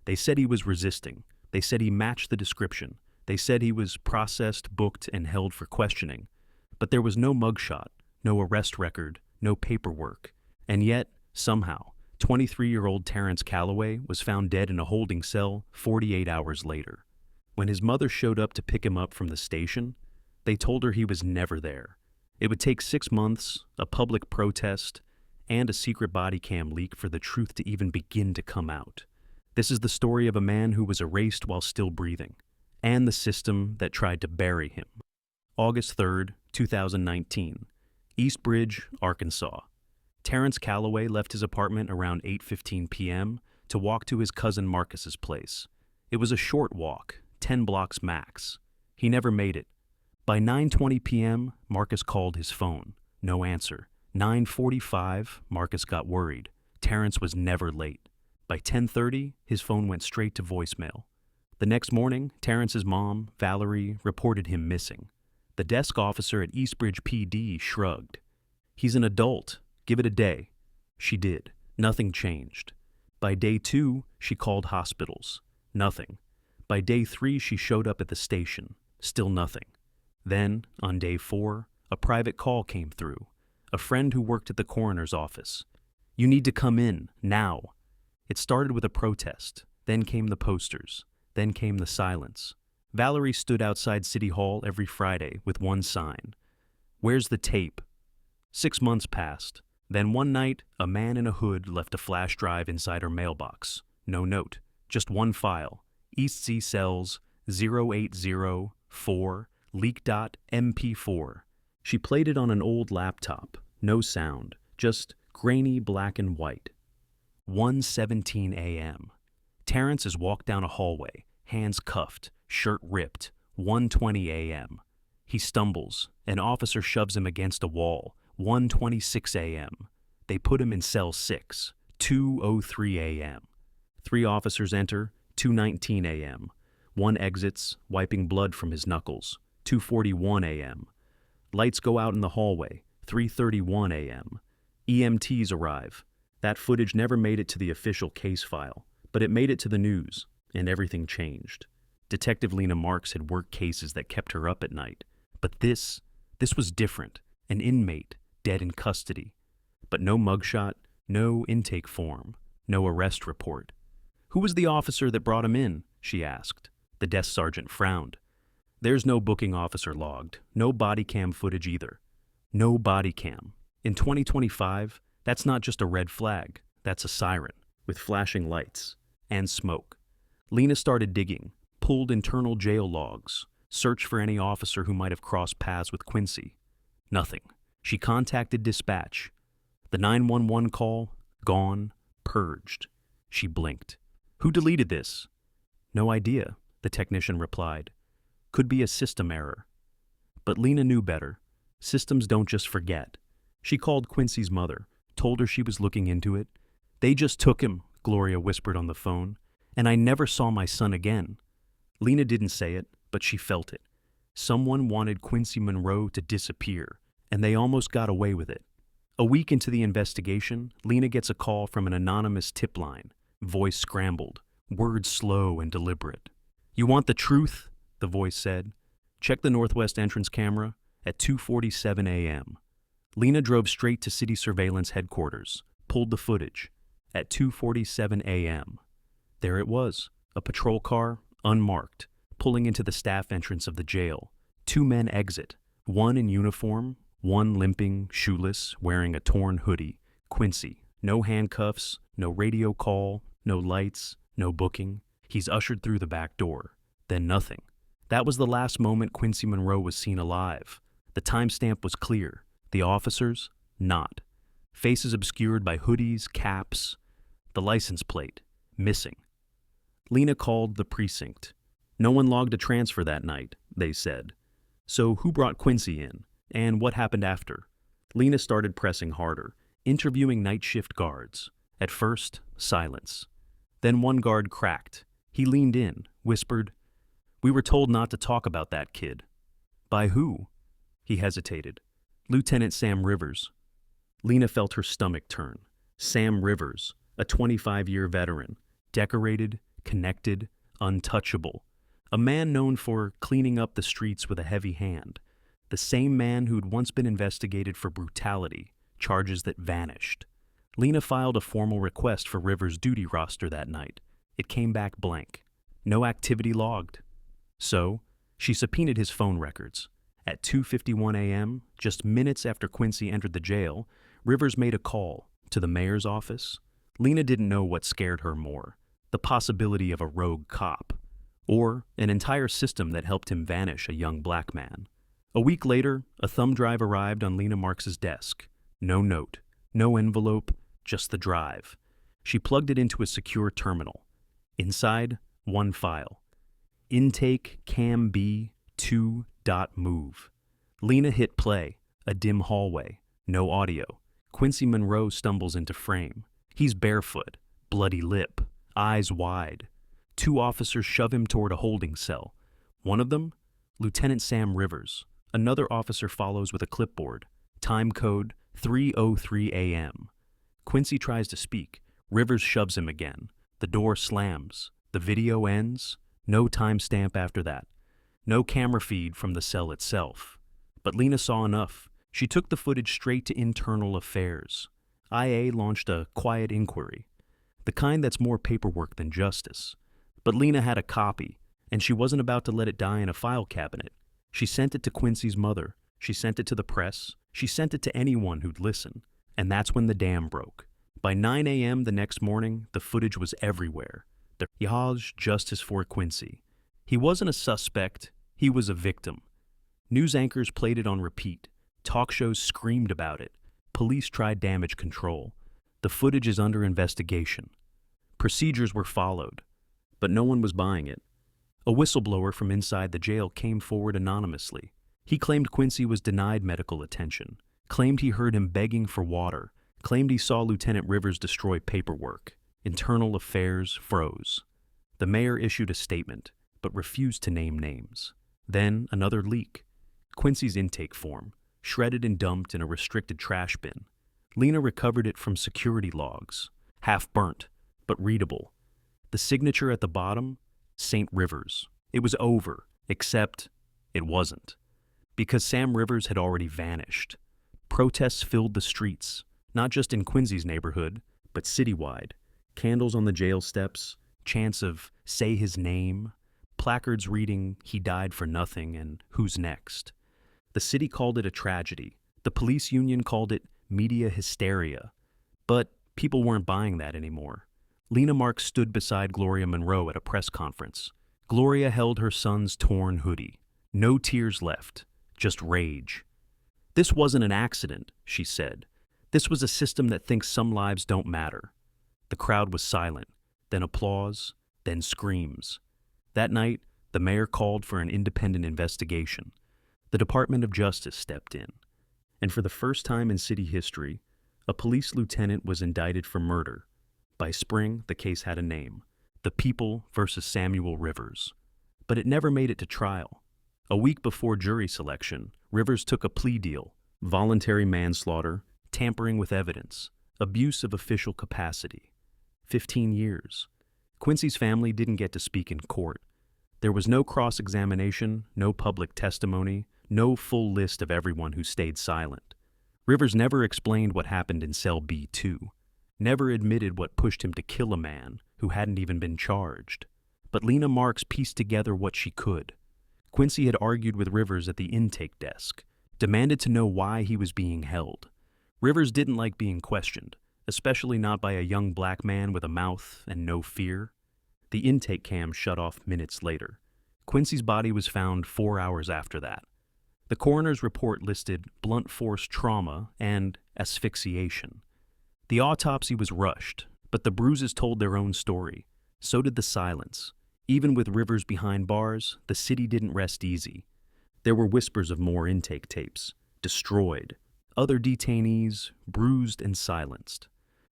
They said he was resisting. They said he matched the description. They said he was processed, booked, and held for questioning. But there was no mugshot, no arrest record, no paperwork. And yet, somehow, 23-year-old Tyrese Holloway was found dead in a holding cell 48 hours later. When his mother showed up to pick him up from the station, they told her he was never there. It would take 6 months, a public protest, and a secret body cam leak for the truth to even begin to come out. This is the story of a man who was erased while still breathing, and the system that tried to bury him. August 3rd, 2019, East Bridge, Arkansas. Tyrese Holloway left his apartment around 8:15 p.m. to walk to his cousin Marcus's place. It was a short walk, 10 blocks max. He never made it. By 9:20 p.m., Marcus called his phone. No answer. 9:45, Marcus got worried. Tyrese was never late. By 10:30, his phone went straight to voicemail. The next morning, Tyrence's mom, Valerie, reported him missing. The desk officer at Eastbridge PD shrugged. "He's an adult. Give it a day." She did. Nothing changed. By day 2, she called hospitals. Nothing. By day 3, she showed up at the station. Still nothing. Then, on day 4, a private call came through. A friend who worked at the coroner's office. "You need to come in, now." It started with a protest. Then came the posters. Then came the silence. Valerie stood outside City Hall every Friday with one sign. "Where's the tape?" 6 months passed. Then one night, a man in a hood left a flash drive inside her mailbox. No note, just one file. East Sea Cells 0804 leak.mp4. She played it on an old laptop. No sound, just grainy black and white. 1:17 a.m. Tyrese has walked down a hallway, hands cuffed, shirt ripped. 1:20 a.m. He stumbles. An officer shoves him against a wall. 1:26 a.m. They put him in cell 6. 2:03 a.m. 3 officers enter. 2:19 a.m. One exits, wiping blood from his knuckles. 2:41 a.m. Lights go out in the hallway. 3:31 a.m. EMTs arrive. That footage never made it to the official case file, but it made it to the news, and everything changed. Detective Lena Marks had worked cases that kept her up at night. But this was different. An inmate, dead in custody. But no mugshot, no intake form, no arrest report. "Who was the officer that brought him in?" she asked. The desk sergeant frowned. "There's no booking officer logged, no body cam footage either." No body cam. In 2025, that's not just a red flag, that's a siren, with flashing lights and smoke. Lena started digging, pulled internal jail logs, searched for any officer who might have crossed paths with Quincy. Nothing. She contacted dispatch. The 911 call, gone, purged. She blinked. "Who deleted this?" "No idea," the technician replied. "Could be a system error." But Lena knew better. Systems don't just forget. She called Quincy's mother, told her she was looking into it. "They just took him," Gloria whispered on the phone, "and I never saw my son again." Lena didn't say it, but she felt it. Someone wanted Quincy Monroe to disappear, and they almost got away with it. A week into the investigation, Lena gets a call from an anonymous tip line, voice scrambled, words slow and deliberate. "You want the truth?" the voice said. "Check the northwest entrance camera at 2:47 a.m. Lena drove straight to city surveillance headquarters, pulled the footage. At 2:47 a.m. There it was, a patrol car, unmarked, pulling into the staff entrance of the jail. 2 men exit, one in uniform, one limping, shoeless, wearing a torn hoodie. Quincy. No handcuffs, no radio call, no lights, no booking. He's ushered through the back door. Then nothing. That was the last moment Quincy Monroe was seen alive. The timestamp was clear. The officers, not. Faces obscured by hoodies, caps. The license plate, missing. Lena called the precinct. No one logged a transfer that night, they said. So who brought Quincy in? And what happened after? Lena started pressing harder, interviewing night shift guards. At first, silence. Then one guard cracked. He leaned in, whispered, "We were told not to talk about that kid." "By who?" He hesitated. "Lieutenant Sam Rivers." Lena felt her stomach turn. Sam Rivers, a 25-year veteran, decorated, connected, untouchable. A man known for cleaning up the streets with a heavy hand. The same man who'd once been investigated for brutality, charges that vanished. Lena filed a formal request for Rivers' duty roster that night. It came back blank. No activity logged. So, she subpoenaed his phone records. At 2:51 a.m., just minutes after Quincy entered the jail, Rivers made a call to the mayor's office. Lena didn't know what scared her more, the possibility of a rogue cop, or an entire system that helped him vanish a young black man. A week later, a thumb drive arrived on Lena Marks's desk. No note, no envelope, just the drive. She plugged it into a secure terminal. Inside, one file. Intake cam B 2.move. Lena hit play. A dim hallway. No audio. Quincy Monroe stumbles into frame. He's barefoot, bloody lip, eyes wide. Two officers shove him toward a holding cell. One of them, Lieutenant Sam Rivers. Another officer follows with a clipboard. Time code 3:03 a.m. Quincy tries to speak. Rivers shoves him again. The door slams. The video ends. No timestamp after that. No camera feed from the cell itself. But Lena saw enough. She took the footage straight to Internal Affairs. IA launched a quiet inquiry, the kind that's more paperwork than justice. But Lena had a copy, and she wasn't about to let it die in a file cabinet. She sent it to Quincy's mother. She sent it to the press. She sent it to anyone who'd listen. And that's when the dam broke. By 9 a.m. the next morning, the footage was everywhere. The justice for Quincy. He wasn't a suspect. He was a victim. News anchors played it on repeat. Talk shows screamed about it. Police tried damage control. The footage is under investigation. Procedures were followed, but no one was buying it. A whistleblower from inside the jail came forward anonymously. He claimed Quincy was denied medical attention, claimed he heard him begging for water, claimed he saw Lieutenant Rivers destroy paperwork. Internal Affairs froze. The mayor issued a statement, but refused to name names. Then another leak. Quincy's intake form, shredded and dumped in a restricted trash bin. Lena recovered it from security logs, half burnt, but readable. The signature at the bottom, St. Rivers. It was over, except it wasn't. Because Sam Rivers had already vanished. Protests filled the streets, not just in Quincy's neighborhood, but citywide. Candles on the jail steps, chants of "say his name," placards reading "he died for nothing" and "who's next." The city called it a tragedy. The police union called it media hysteria. But people weren't buying that anymore. Lena Marks stood beside Gloria Monroe at a press conference. Gloria held her son's torn hoodie. No tears left, just rage. "This wasn't an accident," she said. "This was a system that thinks some lives don't matter." The crowd was silent, then applause, then screams. That night, the mayor called for an independent investigation. The Department of Justice stepped in. And for the first time in city history, a police lieutenant was indicted for murder. By spring, the case had a name: The People versus Samuel Rivers. But it never made it to trial. A week before jury selection, Rivers took a plea deal: voluntary manslaughter, tampering with evidence, abuse of official capacity. 15 years. Quincy's family didn't get to speak in court. There was no cross-examination, no public testimony, no full list of everyone who stayed silent. Rivers never explained what happened in cell B2, never admitted what pushed him to kill a man who hadn't even been charged. But Lena Marks pieced together what she could. Quincy had argued with Rivers at the intake desk, demanded to know why he was being held. Rivers didn't like being questioned, especially not by a young black man with a mouth and no fear. The intake cam shut off minutes later. Quincy's body was found 4 hours after that. The coroner's report listed blunt force trauma and asphyxiation. The autopsy was rushed, but the bruises told their own story. So did the silence. Even with Rivers behind bars, the city didn't rest easy. There were whispers of more intake tapes, destroyed. Other detainees, bruised and silenced.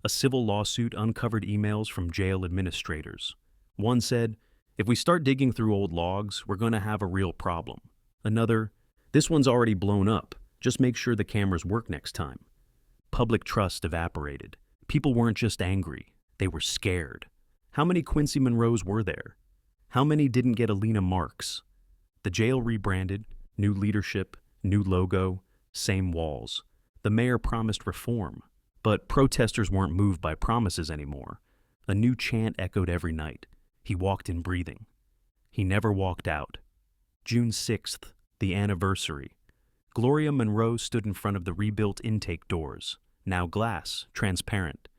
A civil lawsuit uncovered emails from jail administrators. One said, "If we start digging through old logs, we're going to have a real problem." Another, "This one's already blown up. Just make sure the cameras work next time." Public trust evaporated. People weren't just angry, they were scared. How many Quincy Monroes were there? How many didn't get Alina marks? The jail rebranded, new leadership, new logo, same walls. The mayor promised reform, but protesters weren't moved by promises anymore. A new chant echoed every night. He walked in breathing. He never walked out. June 6th, the anniversary. Gloria Monroe stood in front of the rebuilt intake doors, now glass, transparent.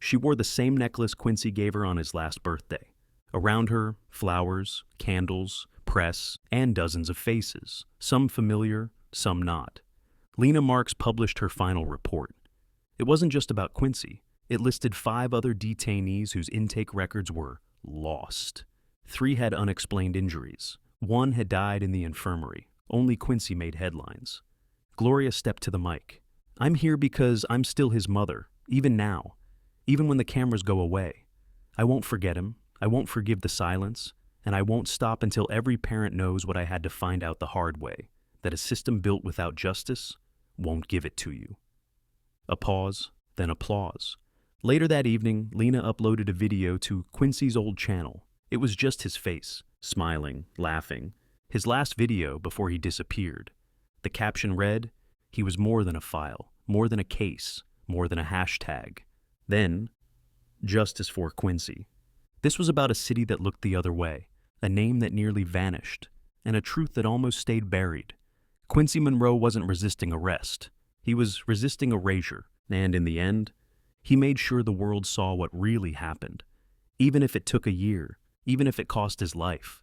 She wore the same necklace Quincy gave her on his last birthday. Around her, flowers, candles, press, and dozens of faces, some familiar, some not. Lena Marks published her final report. It wasn't just about Quincy. It listed 5 other detainees whose intake records were lost. 3 had unexplained injuries. 1 had died in the infirmary. Only Quincy made headlines. Gloria stepped to the mic. I'm here because I'm still his mother, even now, even when the cameras go away. I won't forget him. I won't forgive the silence, and I won't stop until every parent knows what I had to find out the hard way, that a system built without justice won't give it to you. A pause, then applause. Later that evening, Lena uploaded a video to Quincy's old channel. It was just his face, smiling, laughing. His last video before he disappeared. The caption read, "He was more than a file, more than a case, more than a hashtag." Then, "Justice for Quincy." This was about a city that looked the other way, a name that nearly vanished, and a truth that almost stayed buried. Quincy Monroe wasn't resisting arrest. He was resisting erasure, and in the end, he made sure the world saw what really happened. Even if it took a year, even if it cost his life,